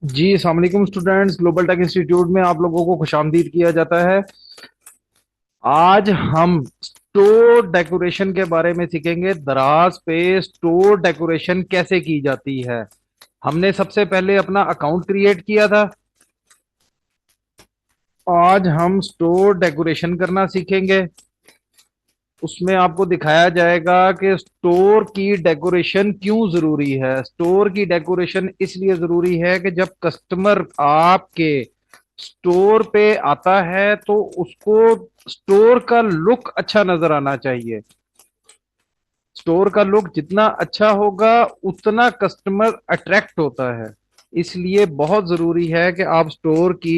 जी अस्सलाम वालेकुम students. Global tech institute में आप लोगों को खुशामदीद किया जाता है। आज हम स्टोर डेकोरेशन के बारे में सीखेंगे। दराज पे स्टोर डेकोरेशन कैसे की जाती है। हमने सबसे पहले अपना अकाउंट क्रिएट किया था। आज हम स्टोर डेकोरेशन करना सीखेंगे। उसमें आपको दिखाया जाएगा कि स्टोर की डेकोरेशन क्यों जरूरी है। स्टोर की डेकोरेशन इसलिए जरूरी है कि जब कस्टमर आपके स्टोर पे आता है तो उसको स्टोर का लुक अच्छा नजर आना चाहिए। स्टोर का लुक जितना अच्छा होगा उतना कस्टमर अट्रैक्ट होता है। इसलिए बहुत जरूरी है कि आप स्टोर की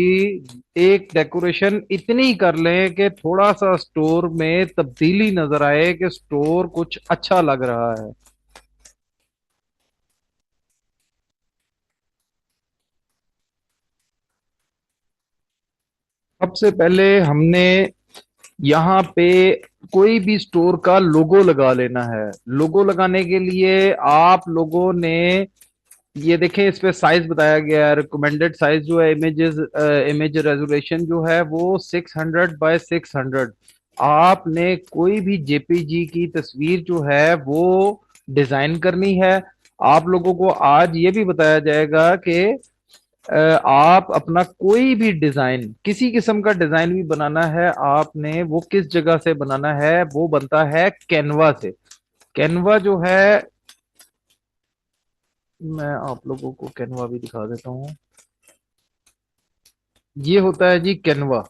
एक डेकोरेशन इतनी कर लें कि थोड़ा सा स्टोर में तब्दीली नजर आए कि स्टोर कुछ अच्छा लग रहा है। सबसे पहले हमने यहाँ पे कोई भी स्टोर का लोगो लगा लेना है। लोगो लगाने के लिए आप लोगों ने ये देखें, इस पे साइज बताया गया है। रिकमेंडेड साइज जो है इमेजेस, इमेज रेजोल्यूशन जो है वो 600 बाय 600। आपने कोई भी जेपीजी की तस्वीर जो है वो डिजाइन करनी है। आप लोगों को आज ये भी बताया जाएगा कि आप अपना कोई भी डिजाइन, किसी किस्म का डिजाइन भी बनाना है आपने, वो किस जगह से बनाना है, वो बनता है कैनवा से। कैनवा जो है, मैं आप लोगों को कैनवा भी दिखा देता हूँ। ये होता है जी कैनवा।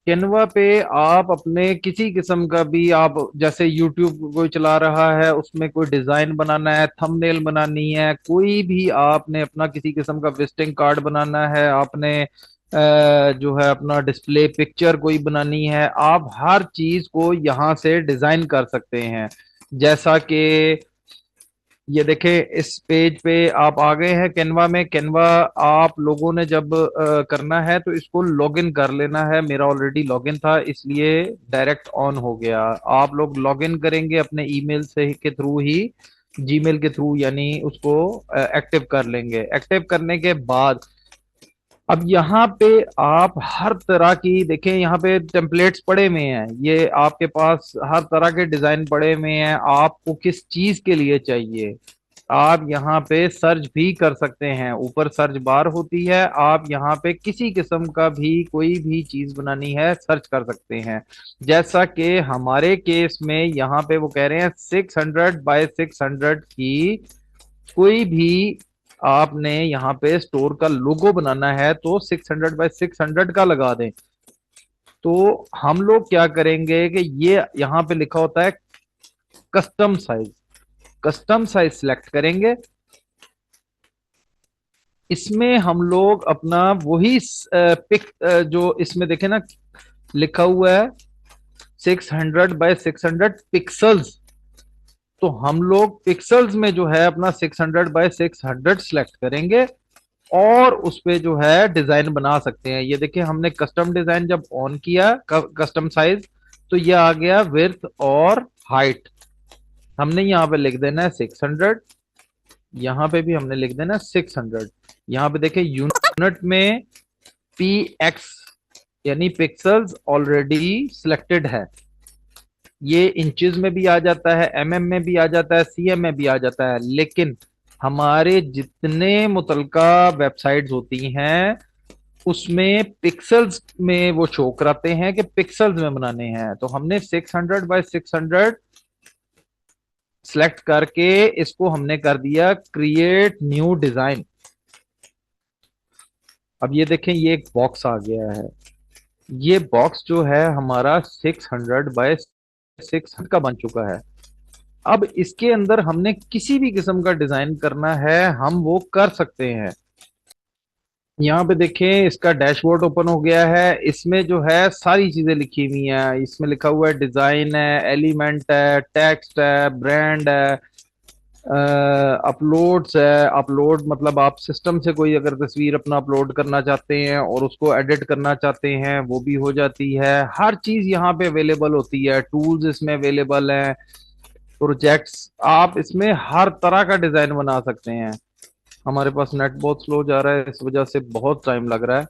कैनवा पे आप अपने किसी किस्म का भी, आप जैसे यूट्यूब कोई चला रहा है उसमें कोई डिजाइन बनाना है, थंबनेल बनानी है, कोई भी आपने अपना किसी किस्म का विजिटिंग कार्ड बनाना है, आपने जो है अपना डिस्प्ले पिक्चर कोई बनानी है, आप हर चीज को यहाँ से डिजाइन कर सकते हैं। जैसा कि ये देखें, इस पेज पे आप आ गए हैं कैनवा में। कैनवा आप लोगों ने जब करना है तो इसको लॉगिन कर लेना है। मेरा ऑलरेडी लॉगिन था इसलिए डायरेक्ट ऑन हो गया। आप लोग लॉगिन करेंगे अपने ईमेल से के थ्रू ही, जीमेल के थ्रू, यानी उसको एक्टिव कर लेंगे। एक्टिव करने के बाद अब यहाँ पे आप हर तरह की देखें, यहाँ पे टेम्पलेट्स पड़े हुए हैं। ये आपके पास हर तरह के डिजाइन पड़े हुए हैं। आपको किस चीज के लिए चाहिए आप यहाँ पे सर्च भी कर सकते हैं। ऊपर सर्च बार होती है, आप यहाँ पे किसी किस्म का भी कोई भी चीज बनानी है सर्च कर सकते हैं। जैसा कि हमारे केस में यहाँ पे वो कह रहे हैं 600 बाय 600 की कोई भी आपने यहाँ पे स्टोर का लोगो बनाना है तो 600 बाय 600 का लगा दें। तो हम लोग क्या करेंगे कि ये यहाँ पे लिखा होता है custom size. Custom size select करेंगे। इसमें हम लोग अपना वही पिक, जो इसमें देखे ना लिखा हुआ है 600 बाय 600 पिक्सल्स, तो हम लोग पिक्सल्स में जो है अपना 600 बाय 600 सिलेक्ट करेंगे और उस पे जो है डिजाइन बना सकते हैं। ये देखिए, हमने कस्टम डिजाइन जब ऑन किया, कस्टम साइज, तो ये आ गया विड्थ और हाइट। हमने यहाँ पे लिख देना है 600। यहाँ पे भी हमने लिख देना 600। यहाँ पे देखे यूनिट में पी एक्स यानी पिक्सल्स ऑलरेडी सिलेक्टेड है। ये इंचेस में भी आ जाता है, एमएम में भी आ जाता है, सीएम में भी आ जाता है। लेकिन हमारे जितने मुतलका वेबसाइट्स होती हैं उसमें पिक्सल्स में वो शो कराते हैं कि पिक्सल्स में बनाने हैं। तो हमने 600 बाय 600 सेलेक्ट करके इसको हमने कर दिया क्रिएट न्यू डिजाइन। अब ये देखें, ये एक बॉक्स आ गया है। ये बॉक्स जो है हमारा 600 बाय 600 का बन चुका है। अब इसके अंदर हमने किसी भी किस्म का डिजाइन करना है हम वो कर सकते हैं। यहाँ पे देखें, इसका डैशबोर्ड ओपन हो गया है। इसमें जो है सारी चीजें लिखी हुई हैं। इसमें लिखा हुआ है डिजाइन है, एलिमेंट है, टेक्स्ट है, ब्रांड है, अपलोड्स है। अपलोड मतलब आप सिस्टम से कोई अगर तस्वीर अपना अपलोड करना चाहते हैं और उसको एडिट करना चाहते हैं वो भी हो जाती है। हर चीज यहाँ पे अवेलेबल होती है। टूल्स इसमें अवेलेबल हैं। प्रोजेक्ट्स, आप इसमें हर तरह का डिजाइन बना सकते हैं। हमारे पास नेट बहुत स्लो जा रहा है, इस वजह से बहुत टाइम लग रहा है।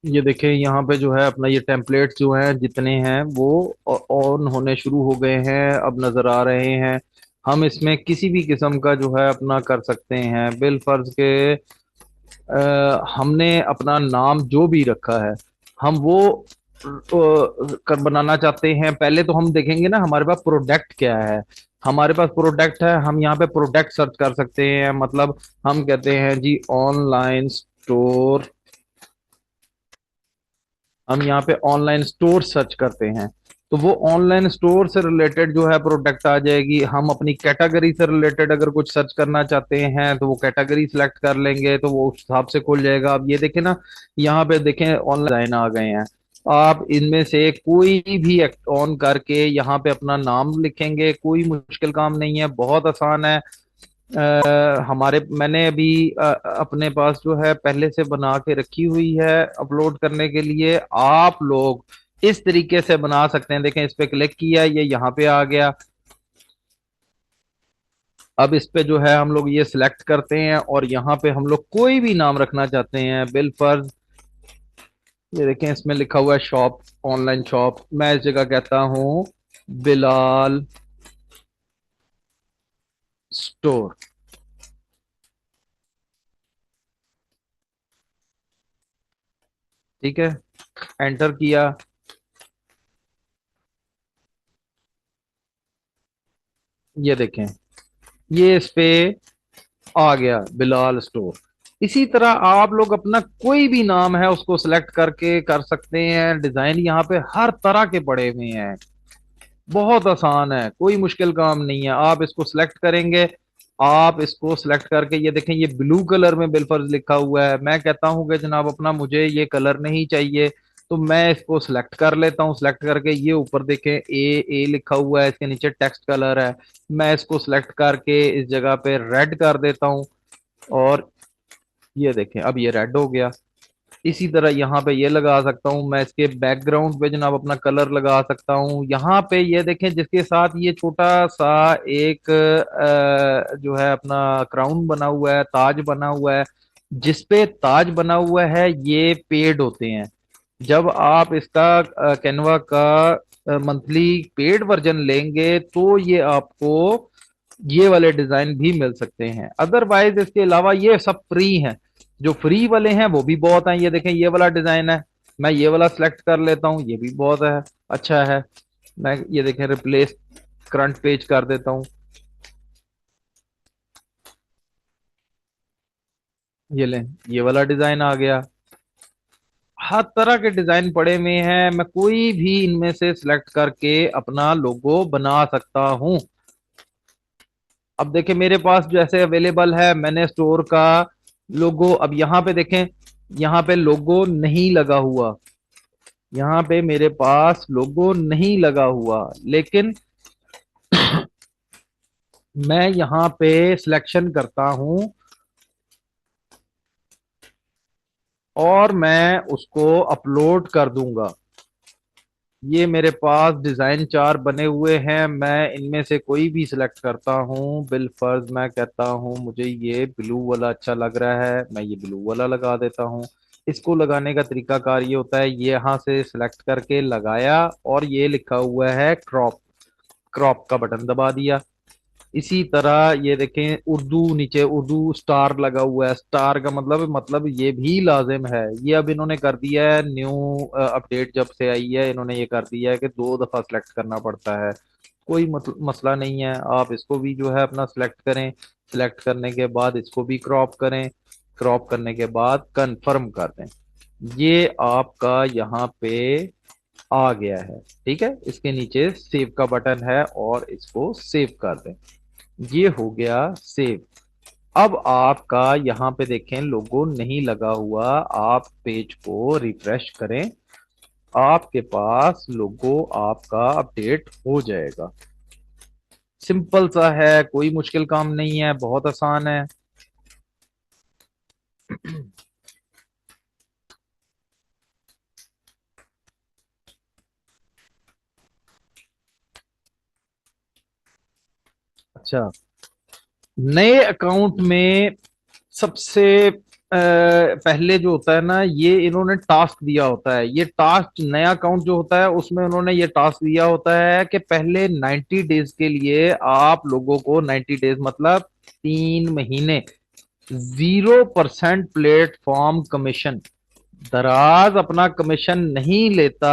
ये देखें यहाँ पे जो है अपना ये टेम्पलेट्स जो हैं जितने हैं वो ऑन होने शुरू हो गए हैं, अब नजर आ रहे हैं। हम इसमें किसी भी किस्म का जो है अपना कर सकते हैं। बिल फर्ज के हमने अपना नाम जो भी रखा है, हम वो कर बनाना चाहते हैं। पहले तो हम देखेंगे ना हमारे पास प्रोडक्ट क्या है। हमारे पास प्रोडक्ट है, हम यहाँ पे प्रोडक्ट सर्च कर सकते हैं। मतलब हम कहते हैं जी ऑनलाइन स्टोर, हम यहाँ पे ऑनलाइन स्टोर सर्च करते हैं तो वो ऑनलाइन स्टोर से रिलेटेड जो है प्रोडक्ट आ जाएगी। हम अपनी कैटेगरी से रिलेटेड अगर कुछ सर्च करना चाहते हैं तो वो कैटेगरी सिलेक्ट कर लेंगे तो वो उस हिसाब से खुल जाएगा। अब ये देखें ना, यहाँ पे देखें ऑनलाइन डिजाइन आ गए हैं। आप इनमें से कोई भी ऑन करके यहाँ पे अपना नाम लिखेंगे, कोई मुश्किल काम नहीं है, बहुत आसान है। हमारे मैंने अभी अपने पास जो है पहले से बना के रखी हुई है अपलोड करने के लिए। आप लोग इस तरीके से बना सकते हैं। देखें, इस पे क्लिक किया, ये यहाँ पे आ गया। अब इस पे जो है हम लोग ये सिलेक्ट करते हैं और यहाँ पे हम लोग कोई भी नाम रखना चाहते हैं। बिल फर्ज, ये देखें इसमें लिखा हुआ है शॉप, ऑनलाइन शॉप। मैं इस जगह कहता हूँ बिलाल स्टोर। ठीक है, एंटर किया। ये देखें, ये इस पे आ गया बिलाल स्टोर। इसी तरह आप लोग अपना कोई भी नाम है उसको सिलेक्ट करके कर सकते हैं। डिजाइन यहाँ पे हर तरह के पड़े हुए हैं, बहुत आसान है, कोई मुश्किल काम नहीं है। आप इसको सिलेक्ट करेंगे, आप इसको सिलेक्ट करके ये देखें, ये ब्लू कलर में बिलफर्ज लिखा हुआ है। मैं कहता हूँ कि जनाब अपना मुझे ये कलर नहीं चाहिए, तो मैं इसको सिलेक्ट कर लेता हूँ। सिलेक्ट करके ये ऊपर देखें ए लिखा हुआ है, इसके नीचे टेक्स्ट कलर है। मैं इसको सिलेक्ट करके इस जगह पे रेड कर देता हूँ और ये देखें अब ये रेड हो गया। इसी तरह यहाँ पे ये लगा सकता हूँ मैं, इसके बैकग्राउंड पे जनाब अपना कलर लगा सकता हूँ। यहाँ पे ये देखें जिसके साथ ये छोटा सा एक जो है अपना क्राउन बना हुआ है, ताज बना हुआ है। जिस पे ताज बना हुआ है ये पेड होते हैं। जब आप इसका कैनवा का मंथली पेड वर्जन लेंगे तो ये आपको ये वाले डिजाइन भी मिल सकते हैं। अदरवाइज इसके अलावा ये सब फ्री हैं। जो फ्री वाले हैं वो भी बहुत हैं। ये देखें ये वाला डिजाइन है, मैं ये वाला सिलेक्ट कर लेता हूँ, ये भी बहुत है, अच्छा है। मैं ये देखें रिप्लेस करंट पेज कर देता हूँ, ये लें, ये वाला डिजाइन आ गया। हर तरह के डिजाइन पड़े हुए हैं, मैं कोई भी इनमें से सिलेक्ट करके अपना लोगो बना सकता हूँ। अब देखें मेरे पास जैसे अवेलेबल है, मैंने स्टोर का लोगो, अब यहाँ पे देखें, यहाँ पे लोगो नहीं लगा हुआ, यहाँ पे मेरे पास लोगो नहीं लगा हुआ। लेकिन मैं यहाँ पे सिलेक्शन करता हूँ और मैं उसको अपलोड कर दूंगा। ये मेरे पास डिजाइन चार बने हुए हैं, मैं इनमें से कोई भी सिलेक्ट करता हूँ। बिल फर्ज मैं कहता हूँ मुझे ये ब्लू वाला अच्छा लग रहा है, मैं ये ब्लू वाला लगा देता हूँ। इसको लगाने का तरीकाकार ये होता है, ये यहाँ से सिलेक्ट करके लगाया और ये लिखा हुआ है क्रॉप, क्रॉप का बटन दबा दिया। इसी तरह ये देखें उर्दू, नीचे उर्दू स्टार लगा हुआ है। स्टार का मतलब ये भी लाजिम है। ये अब इन्होंने कर दिया है न्यू अपडेट जब से आई है, इन्होंने ये कर दिया है कि दो दफा सिलेक्ट करना पड़ता है। कोई मसला नहीं है, आप इसको भी जो है अपना सिलेक्ट करें। सिलेक्ट करने के बाद इसको भी क्रॉप करें, क्रॉप करने के बाद कंफर्म कर दें। ये आपका यहाँ पे आ गया है। ठीक है, इसके नीचे सेव का बटन है और इसको सेव कर दें। ये हो गया सेव। अब आपका यहाँ पे देखें लोगो नहीं लगा हुआ, आप पेज को रिफ्रेश करें, आपके पास लोगो आपका अपडेट हो जाएगा। सिंपल सा है, कोई मुश्किल काम नहीं है, बहुत आसान है। अच्छा, नए अकाउंट में सबसे पहले जो होता है ना, ये इन्होंने टास्क दिया होता है। ये टास्क, नया अकाउंट जो होता है उसमें उन्होंने ये टास्क दिया होता है कि पहले 90 डेज के लिए आप लोगों को, 90 डेज मतलब 3 महीने, 0% प्लेटफॉर्म कमीशन, दराज अपना कमीशन नहीं लेता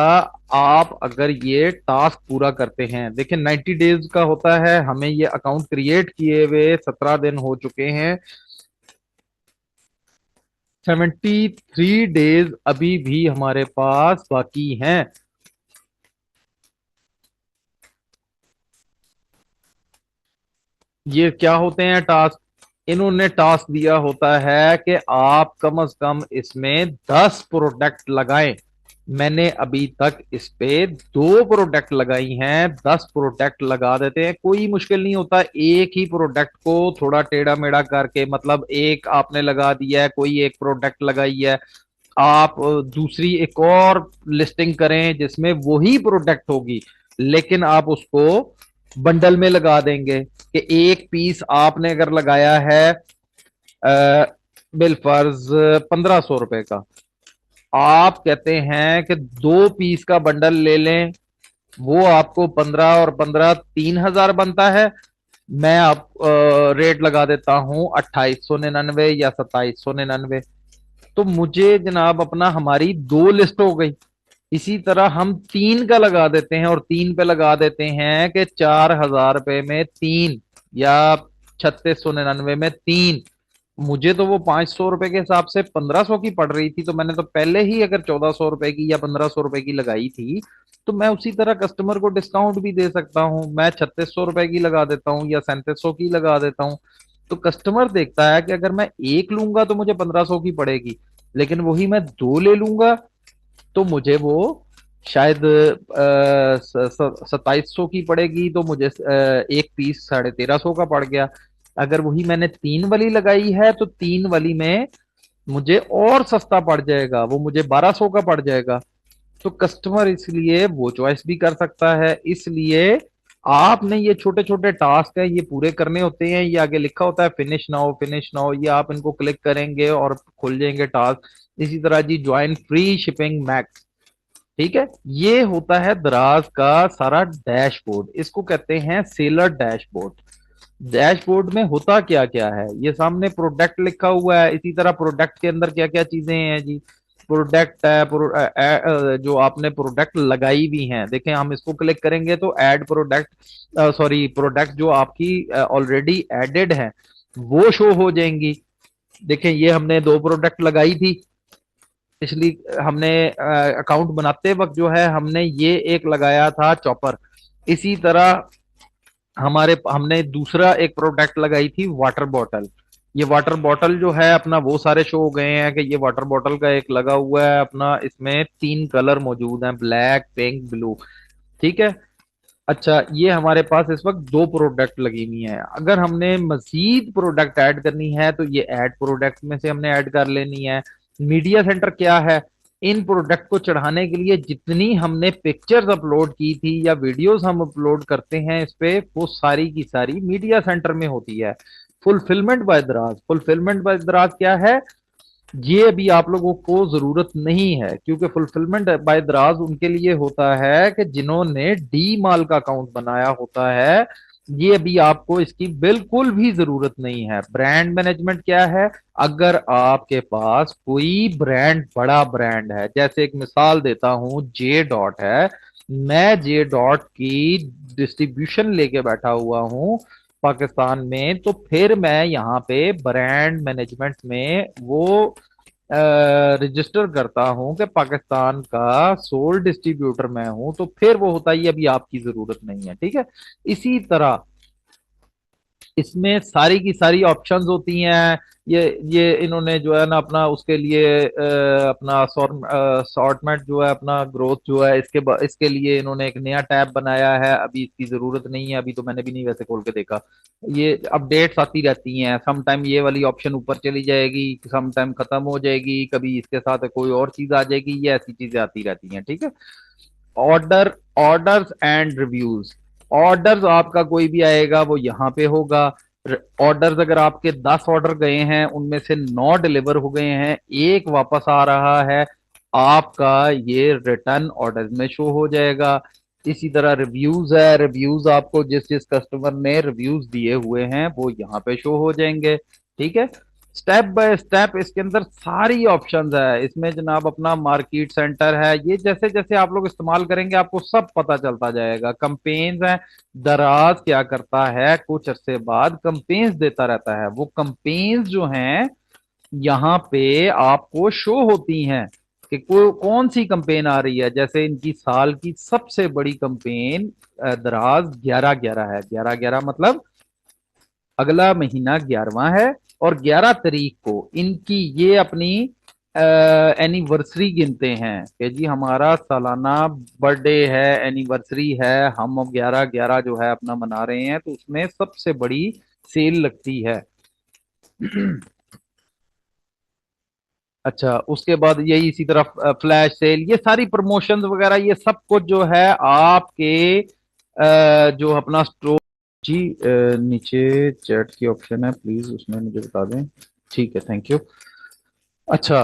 आप अगर ये टास्क पूरा करते हैं। देखिए 90 डेज का होता है, हमें ये अकाउंट क्रिएट किए हुए 17 दिन हो चुके हैं, 73 डेज अभी भी हमारे पास बाकी हैं। ये क्या होते हैं टास्क? इन्होंने टास्क दिया होता है कि आप कम से कम इसमें 10 प्रोडक्ट लगाएं। मैंने अभी तक इस पे 2 प्रोडक्ट लगाई हैं, 10 प्रोडक्ट लगा देते हैं, कोई मुश्किल नहीं होता। एक ही प्रोडक्ट को थोड़ा टेढ़ा मेढ़ा करके, मतलब एक आपने लगा दिया है, कोई एक प्रोडक्ट लगाई है, आप दूसरी एक और लिस्टिंग करें जिसमें वही प्रोडक्ट होगी, लेकिन आप उसको बंडल में लगा देंगे कि एक पीस आपने अगर लगाया है बिलफर्ज 1500 रुपए का, आप कहते हैं कि 2 पीस का बंडल ले लें, वो आपको 15 और 15 3 हजार बनता है। मैं आप रेट लगा देता हूं 2899 या 2799। तो मुझे जनाब अपना, हमारी 2 लिस्ट हो गई। इसी तरह हम 3 का लगा देते हैं और 3 पे लगा देते हैं कि 4000 रुपए में 3, या 3699 में 3। मुझे तो वो 500 रुपए के हिसाब से 1500 की पड़ रही थी, तो मैंने तो पहले ही अगर 1400 रुपए की या 1500 रुपए की लगाई थी, तो मैं उसी तरह कस्टमर को डिस्काउंट भी दे सकता हूँ। मैं 3600 रुपए की लगा देता हूँ या 3700 की लगा देता हूँ। तो कस्टमर देखता है कि अगर मैं एक लूंगा तो मुझे 1500 की पड़ेगी, लेकिन वही मैं 2 ले लूंगा तो मुझे वो शायद 2700 की पड़ेगी, तो मुझे एक पीस 1350 का पड़ गया। अगर वही मैंने 3 वाली लगाई है तो 3 वाली में मुझे और सस्ता पड़ जाएगा, वो मुझे 1200 का पड़ जाएगा। तो कस्टमर इसलिए वो चॉइस भी कर सकता है। इसलिए आपने ये छोटे छोटे टास्क है, ये पूरे करने होते हैं। ये आगे लिखा होता है फिनिश नाउ, फिनिश नाउ, ये आप इनको क्लिक करेंगे और खुल जाएंगे टास्क। इसी तरह जी, ज्वाइन फ्री शिपिंग मैक्स, ठीक है। ये होता है दराज का सारा डैशबोर्ड, इसको कहते हैं सेलर डैशबोर्ड। डैशबोर्ड में होता क्या क्या है, ये सामने प्रोडक्ट लिखा हुआ है, इसी तरह प्रोडक्ट के अंदर क्या क्या चीजें हैं जी। प्रोडक्ट है, जो आपने प्रोडक्ट लगाई भी हैं, देखें हम इसको क्लिक करेंगे तो ऐड प्रोडक्ट, सॉरी, प्रोडक्ट जो आपकी ऑलरेडी एडेड है वो शो हो जाएंगी। देखें ये हमने 2 प्रोडक्ट लगाई थी, पिछली हमने अकाउंट बनाते वक्त जो है हमने ये एक लगाया था चॉपर। इसी तरह हमारे हमने दूसरा एक प्रोडक्ट लगाई थी वाटर बॉटल। ये वाटर बॉटल जो है अपना, वो सारे शो हो गए हैं कि ये वाटर बॉटल का एक लगा हुआ है अपना, इसमें 3 कलर मौजूद हैं, ब्लैक, पिंक, ब्लू, ठीक है। अच्छा, ये हमारे पास इस वक्त 2 प्रोडक्ट लगी हुई हैं। अगर हमने मजीद प्रोडक्ट ऐड करनी है तो ये ऐड प्रोडक्ट में से हमने ऐड कर लेनी है। मीडिया सेंटर क्या है? इन प्रोडक्ट को चढ़ाने के लिए जितनी हमने पिक्चर्स अपलोड की थी या वीडियोस हम अपलोड करते हैं इस पे, वो सारी की सारी मीडिया सेंटर में होती है। फुलफिलमेंट बाय दराज, फुलफिलमेंट बाय दराज क्या है? ये अभी आप लोगों को जरूरत नहीं है, क्योंकि फुलफिलमेंट बाय दराज उनके लिए होता है कि जिन्होंने डी माल का अकाउंट बनाया होता है। ये अभी आपको इसकी बिल्कुल भी जरूरत नहीं है। ब्रांड मैनेजमेंट क्या है? अगर आपके पास कोई ब्रांड, बड़ा ब्रांड है, जैसे एक मिसाल देता हूं, जे डॉट है, मैं जे डॉट की डिस्ट्रीब्यूशन लेके बैठा हुआ हूं पाकिस्तान में, तो फिर मैं यहाँ पे ब्रांड मैनेजमेंट में वो रजिस्टर करता हूं कि पाकिस्तान का सोल डिस्ट्रीब्यूटर मैं हूं, तो फिर वो होता ही अभी आपकी जरूरत नहीं है, ठीक है। इसी तरह इसमें सारी की सारी ऑप्शंस होती हैं। ये इन्होंने जो है ना अपना उसके लिए अपना सॉर्टमेंट जो है, अपना ग्रोथ जो है, इसके लिए इन्होंने एक नया टैब बनाया है। अभी इसकी जरूरत नहीं है, अभी तो मैंने भी नहीं वैसे खोल के देखा। ये अपडेट्स आती रहती हैं, सम टाइम ये वाली ऑप्शन ऊपर चली जाएगी, सम टाइम खत्म हो जाएगी, कभी इसके साथ कोई और चीज आ जाएगी, ये ऐसी चीजें आती रहती हैं, ठीक है। ऑर्डर्स एंड रिव्यूज, ऑर्डर्स आपका कोई भी आएगा वो यहाँ पे होगा। ऑर्डर्स अगर आपके 10 ऑर्डर गए हैं उनमें से 9 डिलीवर हो गए हैं, एक वापस आ रहा है, आपका ये रिटर्न ऑर्डर्स में शो हो जाएगा। इसी तरह रिव्यूज है, रिव्यूज आपको जिस जिस कस्टमर ने रिव्यूज दिए हुए हैं वो यहाँ पे शो हो जाएंगे। ठीक है, स्टेप बाय स्टेप इसके अंदर सारी ऑप्शंस है। इसमें जनाब अपना मार्केट सेंटर है, ये जैसे जैसे आप लोग इस्तेमाल करेंगे आपको सब पता चलता जाएगा। कंपेन्स है, दराज क्या करता है, कुछ अरसे बाद कंपेन्स देता रहता है। वो कंपेन्स जो हैं यहाँ पे आपको शो होती हैं कि कौन सी कंपेन आ रही है। जैसे इनकी साल की सबसे बड़ी कंपेन दराज 11/11 है। 11/11 मतलब अगला महीना 11वां है, और 11 तारीख को इनकी ये अपनी एनिवर्सरी गिनते हैं कि जी हमारा सालाना बर्थडे है, एनिवर्सरी है, हम अब 11/11 जो है अपना मना रहे हैं, तो उसमें सबसे बड़ी सेल लगती है। अच्छा, उसके बाद यही इसी तरह फ्लैश सेल, ये सारी प्रमोशंस वगैरह ये सब कुछ जो है आपके जो अपना स्टोर। जी नीचे चैट की ऑप्शन है, प्लीज उसमें मुझे बता दें। ठीक है, थैंक यू। अच्छा,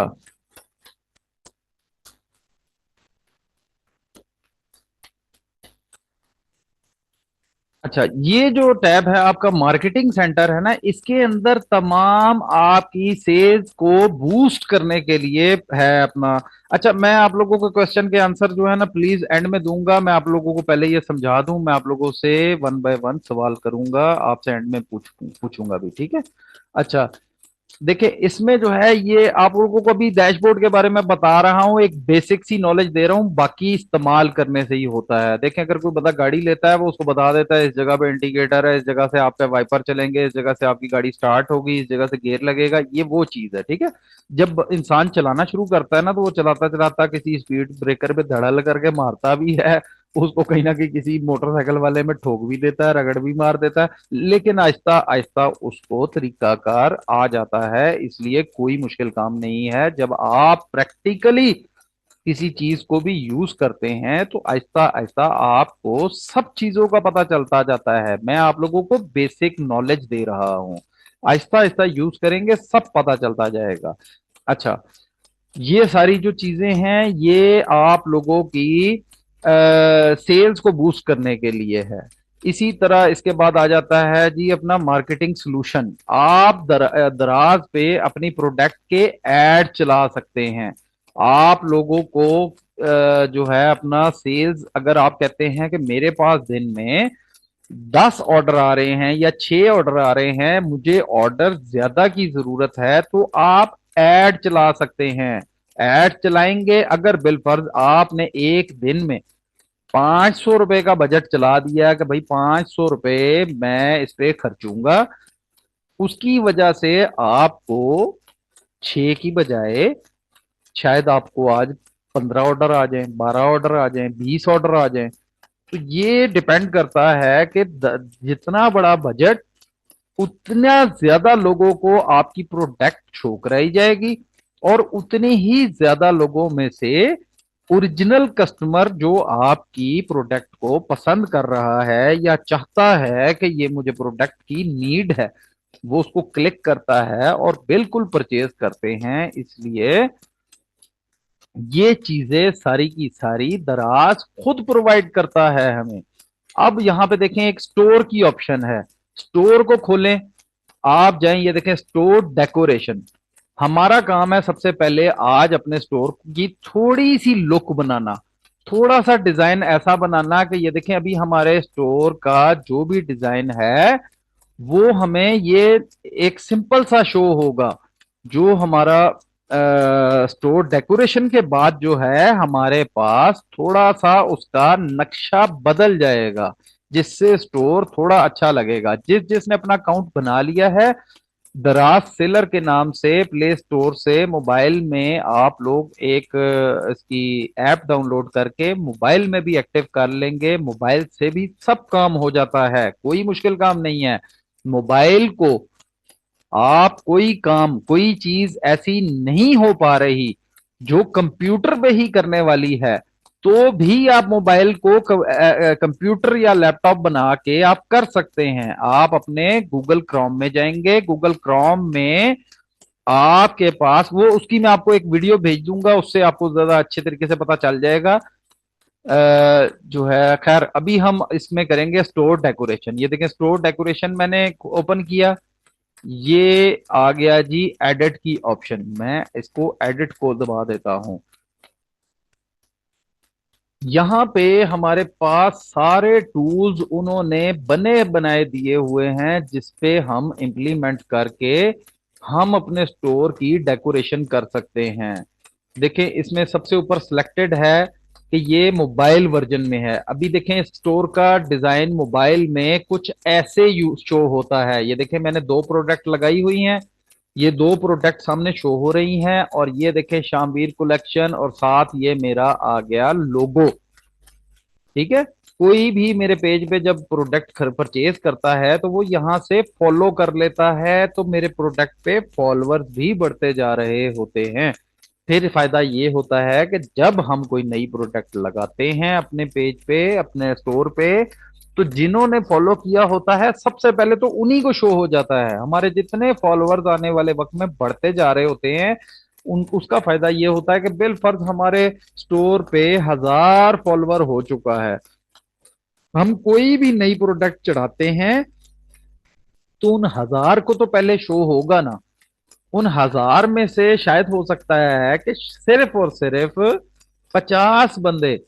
अच्छा, ये जो टैब है आपका मार्केटिंग सेंटर है ना, इसके अंदर तमाम आपकी सेल्स को बूस्ट करने के लिए है अपना। अच्छा, मैं आप लोगों के क्वेश्चन के आंसर जो है ना प्लीज एंड में दूंगा। मैं आप लोगों को पहले ये समझा दूं, मैं आप लोगों से वन बाय वन सवाल करूंगा, आपसे एंड में पूछूंगा भी, ठीक है। अच्छा, देखिए इसमें जो है ये आप लोगों को अभी डैशबोर्ड के बारे में बता रहा हूँ, एक बेसिक सी नॉलेज दे रहा हूँ, बाकी इस्तेमाल करने से ही होता है। देखें, अगर कोई बंदा गाड़ी लेता है वो उसको बता देता है इस जगह पे इंडिकेटर है, इस जगह से आपके वाइपर चलेंगे, इस जगह से आपकी गाड़ी स्टार्ट होगी, इस जगह से गियर लगेगा, ये वो चीज है। ठीक है, जब इंसान चलाना शुरू करता है ना तो वो चलाता चलाता किसी स्पीड ब्रेकर पे धड़ल करके मारता भी है, उसको कहीं ना कहीं किसी मोटरसाइकिल वाले में ठोक भी देता है, रगड़ भी मार देता है, लेकिन आहिस्ता आहिस्ता उसको तरीकाकार आ जाता है। इसलिए कोई मुश्किल काम नहीं है। जब आप प्रैक्टिकली किसी चीज को भी यूज करते हैं तो आहिस्ता आहिस्ता आपको सब चीजों का पता चलता जाता है। मैं आप लोगों को बेसिक नॉलेज दे रहा हूं, आहिस्ता आहिस्ता यूज करेंगे सब पता चलता जाएगा। अच्छा, ये सारी जो चीजें हैं ये आप लोगों की सेल्स को बूस्ट करने के लिए है। इसी तरह इसके बाद आ जाता है जी अपना मार्केटिंग सोल्यूशन। आप दराज पे अपनी प्रोडक्ट के एड चला सकते हैं। आप लोगों को जो है अपना सेल्स, अगर आप कहते हैं कि मेरे पास दिन में 10 ऑर्डर आ रहे हैं या 6 ऑर्डर आ रहे हैं, मुझे ऑर्डर ज्यादा की जरूरत है, तो आप ऐड चला सकते हैं। ऐड चलाएंगे, अगर बिलफर्ज आपने एक दिन में 500 रुपए का बजट चला दिया कि भाई 500 रुपए मैं इस पे खर्चूंगा, उसकी वजह से आपको 6 की बजाय शायद आपको आज 15 ऑर्डर आ जाएं, 12 ऑर्डर आ जाएं, 20 ऑर्डर आ जाएं। तो ये डिपेंड करता है कि जितना बड़ा बजट उतना ज्यादा लोगों को आपकी प्रोडक्ट शो कराई जाएगी, और उतने ही ज्यादा लोगों में से ओरिजिनल कस्टमर जो आपकी प्रोडक्ट को पसंद कर रहा है या चाहता है कि ये मुझे प्रोडक्ट की नीड है, वो उसको क्लिक करता है और बिल्कुल परचेज करते हैं। इसलिए ये चीजें सारी की सारी दराज खुद प्रोवाइड करता है हमें। अब यहां पे देखें एक स्टोर की ऑप्शन है, स्टोर को खोलें, आप जाएं, ये देखें स्टोर डेकोरेशन। हमारा काम है सबसे पहले आज अपने स्टोर की थोड़ी सी लुक बनाना, थोड़ा सा डिजाइन ऐसा बनाना कि ये देखें अभी हमारे स्टोर का जो भी डिजाइन है वो हमें ये एक सिंपल सा शो होगा। जो हमारा स्टोर डेकोरेशन के बाद जो है हमारे पास थोड़ा सा उसका नक्शा बदल जाएगा, जिससे स्टोर थोड़ा अच्छा लगेगा। जिसने अपना अकाउंट बना लिया है दराज सेलर के नाम से, प्ले स्टोर से मोबाइल में आप लोग एक इसकी ऐप डाउनलोड करके मोबाइल में भी एक्टिव कर लेंगे, मोबाइल से भी सब काम हो जाता है, कोई मुश्किल काम नहीं है। मोबाइल को आप कोई काम कोई चीज ऐसी नहीं हो पा रही जो कंप्यूटर पे ही करने वाली है, तो भी आप मोबाइल को कंप्यूटर या लैपटॉप बना के आप कर सकते हैं। आप अपने गूगल क्रोम में जाएंगे, गूगल क्रोम में आपके पास वो, उसकी मैं आपको एक वीडियो भेज दूंगा, उससे आपको ज्यादा अच्छे तरीके से पता चल जाएगा। जो है, खैर अभी हम इसमें करेंगे स्टोर डेकोरेशन। ये देखें, स्टोर डेकोरेशन मैंने ओपन किया, ये आ गया जी एडिट की ऑप्शन। मैं इसको एडिट को दबा देता हूं। यहाँ पे हमारे पास सारे टूल्स उन्होंने बने बनाए दिए हुए हैं, जिसपे हम इम्प्लीमेंट करके हम अपने स्टोर की डेकोरेशन कर सकते हैं। देखें, इसमें सबसे ऊपर सिलेक्टेड है कि ये मोबाइल वर्जन में है। अभी देखें, स्टोर का डिजाइन मोबाइल में कुछ ऐसे यू शो होता है। ये देखें, मैंने दो प्रोडक्ट लगाई हुई हैं, ये दो प्रोडक्ट सामने शो हो रही हैं, और ये देखें शामवीर कलेक्शन, और साथ ये मेरा आ गया लोगो। ठीक है, कोई भी मेरे पेज पे जब प्रोडक्ट परचेज करता है तो वो यहाँ से फॉलो कर लेता है, तो मेरे प्रोडक्ट पे फॉलोअर्स भी बढ़ते जा रहे होते हैं। फिर फायदा ये होता है कि जब हम कोई नई प्रोडक्ट लगाते हैं अपने पेज पे, अपने स्टोर पे, तो जिन्होंने फॉलो किया होता है सबसे पहले तो उन्हीं को शो हो जाता है। हमारे जितने फॉलोअर्स आने वाले वक्त में बढ़ते जा रहे होते हैं, उन उसका फायदा ये होता है कि बिल फर्ज हमारे स्टोर पे 1,000 फॉलोअर हो चुका है, हम कोई भी नई प्रोडक्ट चढ़ाते हैं तो उन 1,000 को तो पहले शो होगा ना। उन 1,000 में से शायद हो सकता है कि सिर्फ और सिर्फ 50 बंदे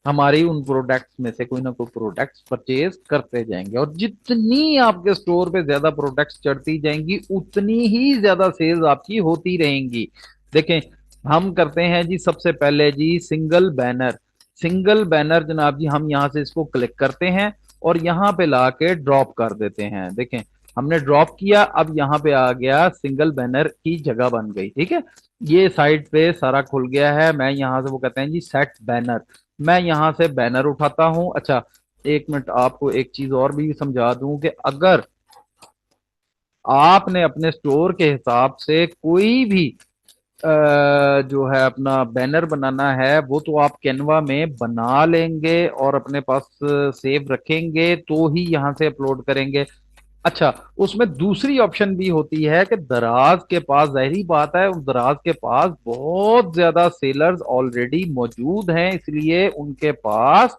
हमारी उन प्रोडक्ट्स में से कोई ना कोई प्रोडक्ट्स परचेज करते जाएंगे, और जितनी आपके स्टोर पे ज्यादा प्रोडक्ट्स चढ़ती जाएंगी उतनी ही ज्यादा सेल्स आपकी होती रहेंगी। देखें, हम करते हैं जी सबसे पहले जी सिंगल बैनर। सिंगल बैनर जनाब जी, हम यहां से इसको क्लिक करते हैं और यहां पे लाके ड्रॉप कर देते हैं। देखें, हमने ड्रॉप किया, अब यहाँ पे आ गया, सिंगल बैनर की जगह बन गई। ठीक है, ये साइड पे सारा खुल गया है। मैं यहाँ से, वो कहते हैं जी सेट बैनर, मैं यहाँ से बैनर उठाता हूँ। अच्छा, एक मिनट, आपको एक चीज और भी समझा दूं कि अगर आपने अपने स्टोर के हिसाब से कोई भी जो है अपना बैनर बनाना है, वो तो आप कैनवा में बना लेंगे और अपने पास सेव रखेंगे, तो ही यहाँ से अपलोड करेंगे। अच्छा, उसमें दूसरी ऑप्शन भी होती है कि दराज के पास, जाहिर बात है उस दराज के पास बहुत ज्यादा सेलर्स ऑलरेडी मौजूद हैं, इसलिए उनके पास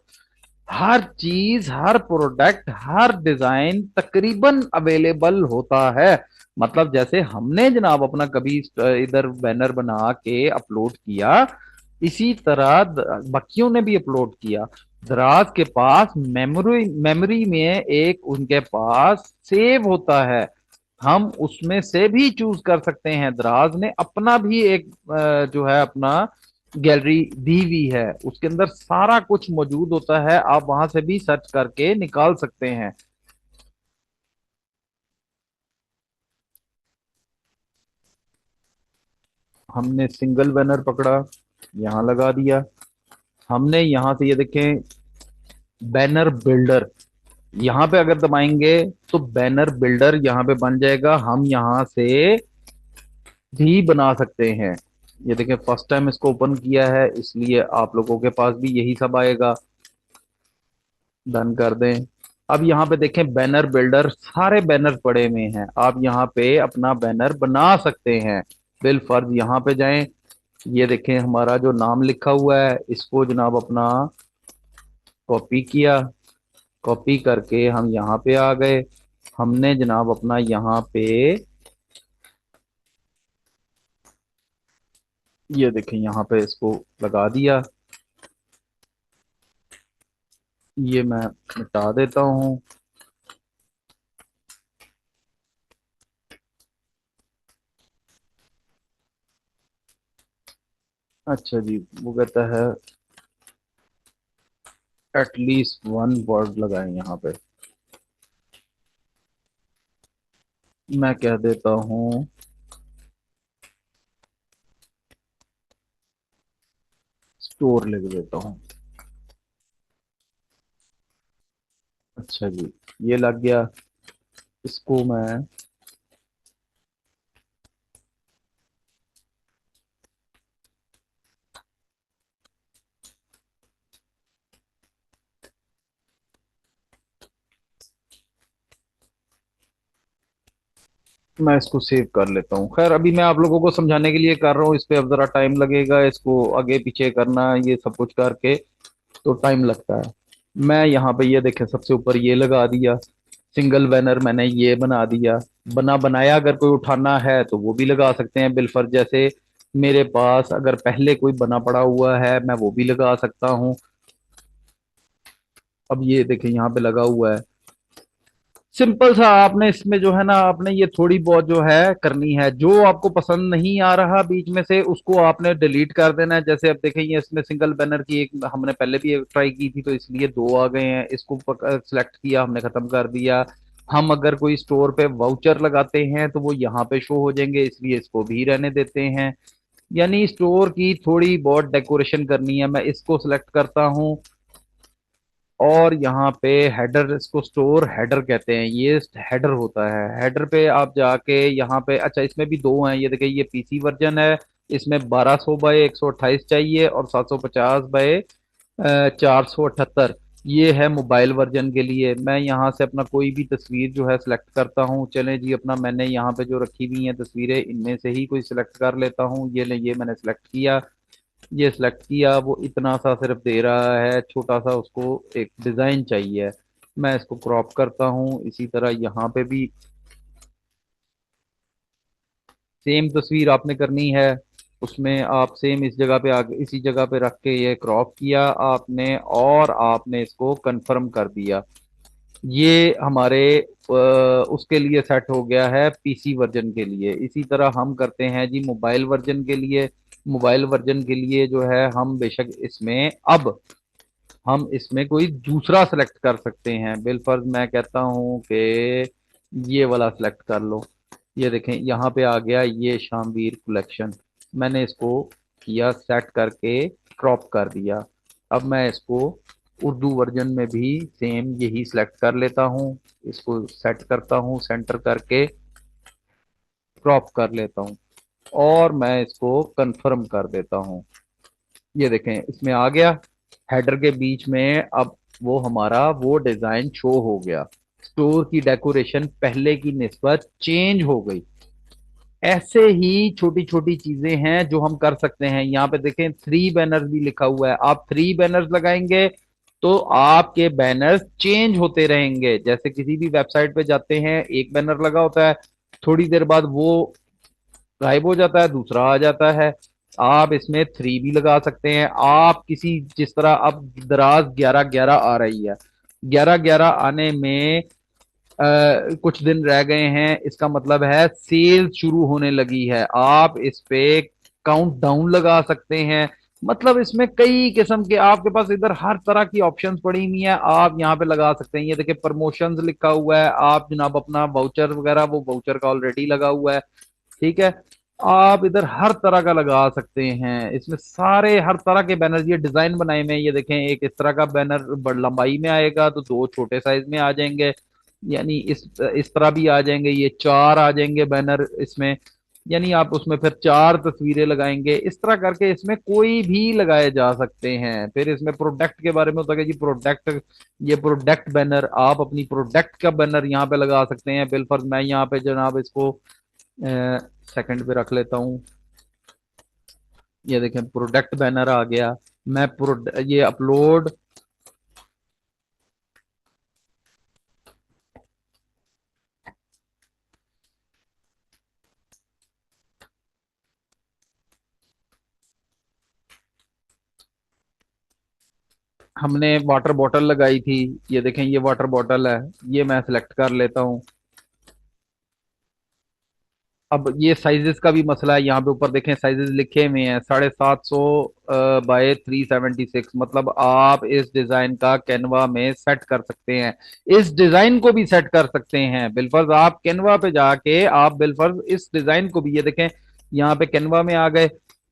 हर चीज, हर प्रोडक्ट, हर डिजाइन तकरीबन अवेलेबल होता है। मतलब जैसे हमने जनाब अपना कभी इधर बैनर बना के अपलोड किया, इसी तरह बाकियों ने भी अपलोड किया। दराज के पास मेमोरी मेमोरी में एक उनके पास सेव होता है, हम उसमें से भी चूज कर सकते हैं। दराज ने अपना भी एक जो है अपना गैलरी दी हुई है, उसके अंदर सारा कुछ मौजूद होता है, आप वहां से भी सर्च करके निकाल सकते हैं। हमने सिंगल बैनर पकड़ा, यहाँ लगा दिया। हमने यहाँ से ये देखें, बैनर बिल्डर, यहाँ पे अगर दबाएंगे तो बैनर बिल्डर यहाँ पे बन जाएगा। हम यहाँ से भी बना सकते हैं। ये देखें, फर्स्ट टाइम इसको ओपन किया है, इसलिए आप लोगों के पास भी यही सब आएगा। डन कर दें। अब यहाँ पे देखें, बैनर बिल्डर, सारे बैनर पड़े हुए हैं, आप यहाँ पे अपना बैनर बना सकते हैं। बिल फर्ज यहाँ पे जाएं, ये देखें हमारा जो नाम लिखा हुआ है, इसको जनाब अपना कॉपी किया, कॉपी करके हम यहाँ पे आ गए। हमने जनाब अपना यहाँ पे, ये देखें यहाँ पे इसको लगा दिया। ये मैं मिटा देता हूँ। अच्छा जी, वो कहता है एटलीस्ट वन वर्ड लगाएं यहाँ पे, मैं कह देता हूँ स्टोर लिख देता हूँ। अच्छा जी, ये लग गया। इसको मैं, मैं इसको सेव कर लेता हूँ। खैर अभी मैं आप लोगों को समझाने के लिए कर रहा हूँ, इस पे अब जरा टाइम लगेगा, इसको आगे पीछे करना ये सब कुछ करके तो टाइम लगता है। मैं यहाँ पे ये देखें सबसे ऊपर ये लगा दिया, सिंगल बैनर मैंने ये बना दिया। बना बनाया अगर कोई उठाना है तो वो भी लगा सकते हैं बिलफर, जैसे मेरे पास अगर पहले कोई बना पड़ा हुआ है मैं वो भी लगा सकता हूँ। अब ये देखें यहाँ पे लगा हुआ है। सिंपल सा आपने इसमें जो है ना आपने ये थोड़ी बहुत जो है करनी है, जो आपको पसंद नहीं आ रहा बीच में से उसको आपने डिलीट कर देना है। जैसे अब देखें ये इसमें सिंगल बैनर की एक हमने पहले भी एक ट्राई की थी तो इसलिए दो आ गए हैं, इसको सिलेक्ट किया हमने खत्म कर दिया। हम अगर कोई स्टोर पे वाउचर लगाते हैं तो वो यहाँ पे शो हो जाएंगे, इसलिए इसको भी रहने देते हैं। यानी स्टोर की थोड़ी बहुत डेकोरेशन करनी है, मैं इसको सिलेक्ट करता हूँ। और यहाँ पे हेडर, इसको स्टोर हेडर कहते हैं, ये हेडर होता है। हेडर पे आप जाके यहाँ पे, अच्छा इसमें भी दो हैं, ये देखिए ये पीसी वर्जन है, इसमें 1200 बाय 128 चाहिए और 750 बाय 478 ये है मोबाइल वर्जन के लिए। मैं यहाँ से अपना कोई भी तस्वीर जो है सिलेक्ट करता हूँ। चलें जी, अपना मैंने यहाँ पे जो रखी हुई हैं तस्वीरें इनमें से ही कोई सिलेक्ट कर लेता हूँ। ये ले, ये मैंने सिलेक्ट किया, ये सिलेक्ट किया, वो इतना सा सिर्फ दे रहा है छोटा सा, उसको एक डिजाइन चाहिए। मैं इसको क्रॉप करता हूँ। इसी तरह यहाँ पे भी सेम तस्वीर आपने करनी है, उसमें आप सेम इस जगह पे आगे इसी जगह पे रख के ये क्रॉप किया आपने और आपने इसको कंफर्म कर दिया। ये हमारे उसके लिए सेट हो गया है पीसी वर्जन के लिए। इसी तरह हम करते हैं जी मोबाइल वर्जन के लिए। मोबाइल वर्जन के लिए जो है हम बेशक इसमें अब हम इसमें कोई दूसरा सेलेक्ट कर सकते हैं। बिलफर्ज मैं कहता हूँ कि ये वाला सेलेक्ट कर लो। ये देखें यहाँ पे आ गया ये शामवीर कलेक्शन, मैंने इसको किया सेट करके क्रॉप कर दिया। अब मैं इसको उर्दू वर्जन में भी सेम यही सिलेक्ट कर लेता हूँ, इसको सेट करता हूँ सेंटर करके क्रॉप कर लेता हूँ और मैं इसको कंफर्म कर देता हूँ। ये देखें इसमें आ गया हेडर के बीच में। अब वो हमारा वो डिजाइन शो हो गया, स्टोर की डेकोरेशन पहले की निस्बत चेंज हो गई। ऐसे ही छोटी छोटी चीजें हैं जो हम कर सकते हैं। यहाँ पे देखें थ्री बैनर्स भी लिखा हुआ है, आप थ्री बैनर्स लगाएंगे तो आपके बैनर्स चेंज होते रहेंगे। जैसे किसी भी वेबसाइट पे जाते हैं एक बैनर लगा होता है, थोड़ी देर बाद वो गायब हो जाता है, दूसरा आ जाता है। आप इसमें थ्री भी लगा सकते हैं। आप किसी जिस तरह अब दराज 11/11 आ रही है, 11/11 आने में कुछ दिन रह गए हैं, इसका मतलब है सेल शुरू होने लगी है। आप इस पे काउंट डाउन लगा सकते हैं। मतलब इसमें कई किस्म के आपके पास इधर हर तरह की ऑप्शंस पड़ी हुई हैं, आप यहाँ पे लगा सकते हैं। ये देखिए प्रमोशंस लिखा हुआ है, आप जनाब अपना वाउचर वगैरह, वो वाउचर का ऑलरेडी लगा हुआ है, ठीक है। आप इधर हर तरह का लगा सकते हैं, इसमें सारे हर तरह के बैनर ये डिजाइन बनाए हुए हैं। ये देखें एक इस तरह का बैनर बड़ लंबाई में आएगा तो दो छोटे साइज में आ जाएंगे, यानी इस तरह भी आ जाएंगे, ये चार आ जाएंगे बैनर इसमें। यानी आप उसमें फिर चार तस्वीरें लगाएंगे, इस तरह करके इसमें कोई भी लगाए जा सकते हैं। फिर इसमें प्रोडक्ट के बारे में होता है कि जी प्रोडक्ट, ये प्रोडक्ट बैनर, आप अपनी प्रोडक्ट का बैनर यहाँ पे लगा सकते हैं। बिलफर्ज मैं यहाँ पे जनाब इसको सेकंड पे रख लेता हूँ। ये देखें प्रोडक्ट बैनर आ गया। मैं ये अपलोड, हमने वाटर बॉटल लगाई थी, ये देखें ये वाटर बॉटल है, ये मैं सिलेक्ट कर लेता हूँ। अब ये साइजेस का भी मसला है, यहाँ पे ऊपर देखें साइजेस लिखे हुए हैं 750 बाय 376, मतलब आप इस डिजाइन का कैनवा में सेट कर सकते हैं, इस डिजाइन को भी सेट कर सकते हैं। बिलफर्ज आप कैनवा पे जाके आप बिलफर्ज इस डिजाइन को भी, ये देखें यहाँ पे कैनवा में आ गए।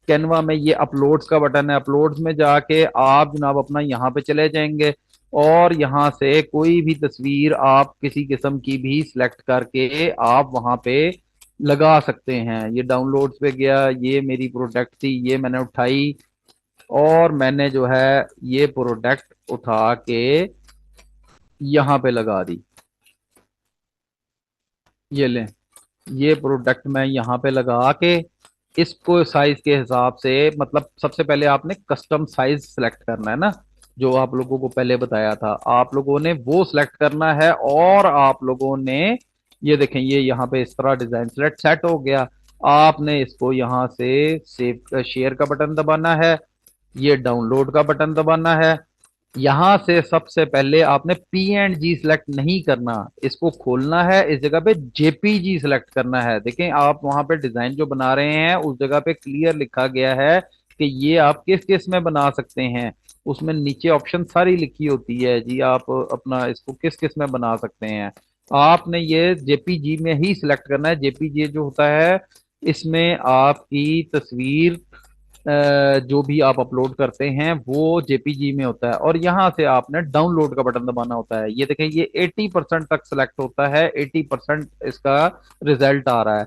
कैनवा में ये अपलोड्स का बटन है, अपलोड्स में जाके आप जनाब अपना यहाँ पे चले जाएंगे और यहाँ से कोई भी तस्वीर आप किसी किस्म की भी सिलेक्ट करके आप वहां पे लगा सकते हैं। ये डाउनलोड्स पे गया, ये मेरी प्रोडक्ट थी, ये मैंने उठाई और मैंने जो है ये प्रोडक्ट उठा के यहाँ पे लगा दी। ये लें, ये प्रोडक्ट मैं यहाँ पे लगा के इसको साइज के हिसाब से, मतलब सबसे पहले आपने कस्टम साइज सेलेक्ट करना है ना, जो आप लोगों को पहले बताया था, आप लोगों ने वो सिलेक्ट करना है। और आप लोगों ने ये देखें, ये यहाँ पे इस तरह डिजाइन सेलेक्ट सेट हो गया। आपने इसको यहाँ से सेव शेयर का बटन दबाना है, ये डाउनलोड का बटन दबाना है। यहां से सबसे पहले आपने PNG सिलेक्ट नहीं करना, इसको खोलना है, इस जगह पे JPG सिलेक्ट करना है। देखें आप वहां पे डिजाइन जो बना रहे हैं उस जगह पे क्लियर लिखा गया है कि ये आप किस किस में बना सकते हैं। उसमें नीचे ऑप्शन सारी लिखी होती है जी, आप अपना इसको किस किस में बना सकते हैं। आपने ये JPG में ही सिलेक्ट करना है। JPG जो होता है, इसमें आपकी तस्वीर जो भी आप अपलोड करते हैं वो JPG में होता है। और यहां से आपने डाउनलोड का बटन दबाना होता है। ये देखें, ये 80% तक सिलेक्ट होता है, 80% इसका रिजल्ट आ रहा है।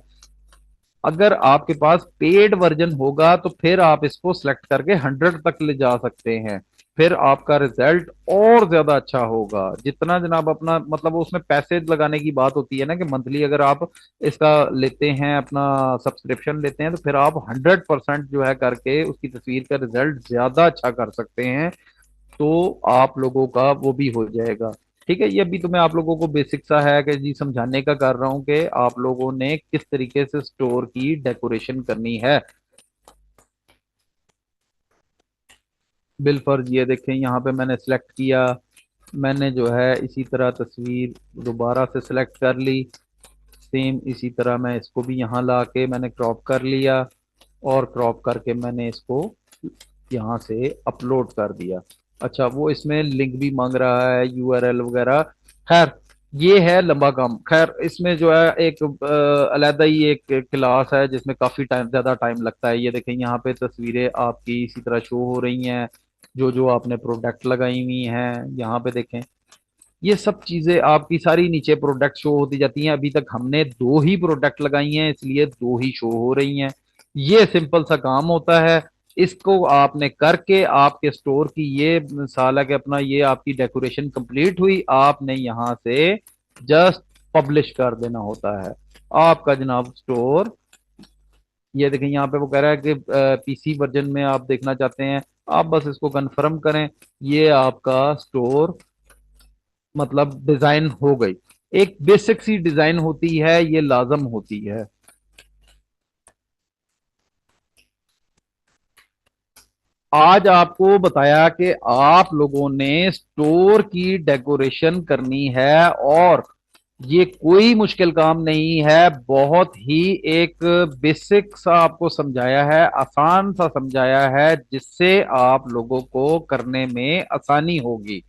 अगर आपके पास पेड वर्जन होगा तो फिर आप इसको सिलेक्ट करके 100 तक ले जा सकते हैं, फिर आपका रिजल्ट और ज्यादा अच्छा होगा। जितना जनाब अपना मतलब उसमें पैसे लगाने की बात होती है ना, कि मंथली अगर आप इसका लेते हैं, अपना सब्सक्रिप्शन लेते हैं, तो फिर आप 100% जो है करके उसकी तस्वीर का रिजल्ट ज्यादा अच्छा कर सकते हैं। तो आप लोगों का वो भी हो जाएगा। ठीक है, ये अभी तो मैं आप लोगों को बेसिक सा है कि जी समझाने का कर रहा हूँ कि आप लोगों ने किस तरीके से स्टोर की डेकोरेशन करनी है। बिल फर्ज ये देखें, यहाँ पे मैंने सेलेक्ट किया, मैंने जो है इसी तरह तस्वीर दोबारा से सिलेक्ट कर ली। सेम इसी तरह मैं इसको भी यहाँ ला के मैंने क्रॉप कर लिया, और क्रॉप करके मैंने इसको यहाँ से अपलोड कर दिया। अच्छा, वो इसमें लिंक भी मांग रहा है, URL वगैरह। खैर, ये है लंबा काम। खैर, इसमें जो है एक अलहदा ही एक क्लास है जिसमें काफी टाइम, ज्यादा टाइम लगता है। ये देखें, यहाँ पे तस्वीरें आपकी इसी तरह शो हो रही हैं, जो जो आपने प्रोडक्ट लगाई हुई हैं। यहाँ पे देखें, ये सब चीजें आपकी सारी नीचे प्रोडक्ट शो होती जाती हैं। अभी तक हमने दो ही प्रोडक्ट लगाई हैं, इसलिए दो ही शो हो रही हैं। ये सिंपल सा काम होता है। इसको आपने करके आपके स्टोर की ये मिसाल है कि अपना ये आपकी डेकोरेशन कंप्लीट हुई, आपने यहाँ से जस्ट पब्लिश कर देना होता है। आपका जनाब स्टोर, ये देखें यहाँ पे वो कह रहा है कि PC वर्जन में आप देखना चाहते हैं, आप बस इसको कंफर्म करें। ये आपका स्टोर मतलब डिजाइन हो गई। एक बेसिक सी डिजाइन होती है, ये लाजम होती है। आज आपको बताया कि आप लोगों ने स्टोर की डेकोरेशन करनी है, और ये कोई मुश्किल काम नहीं है। बहुत ही एक बेसिक सा आपको समझाया है, आसान सा समझाया है, जिससे आप लोगों को करने में आसानी होगी।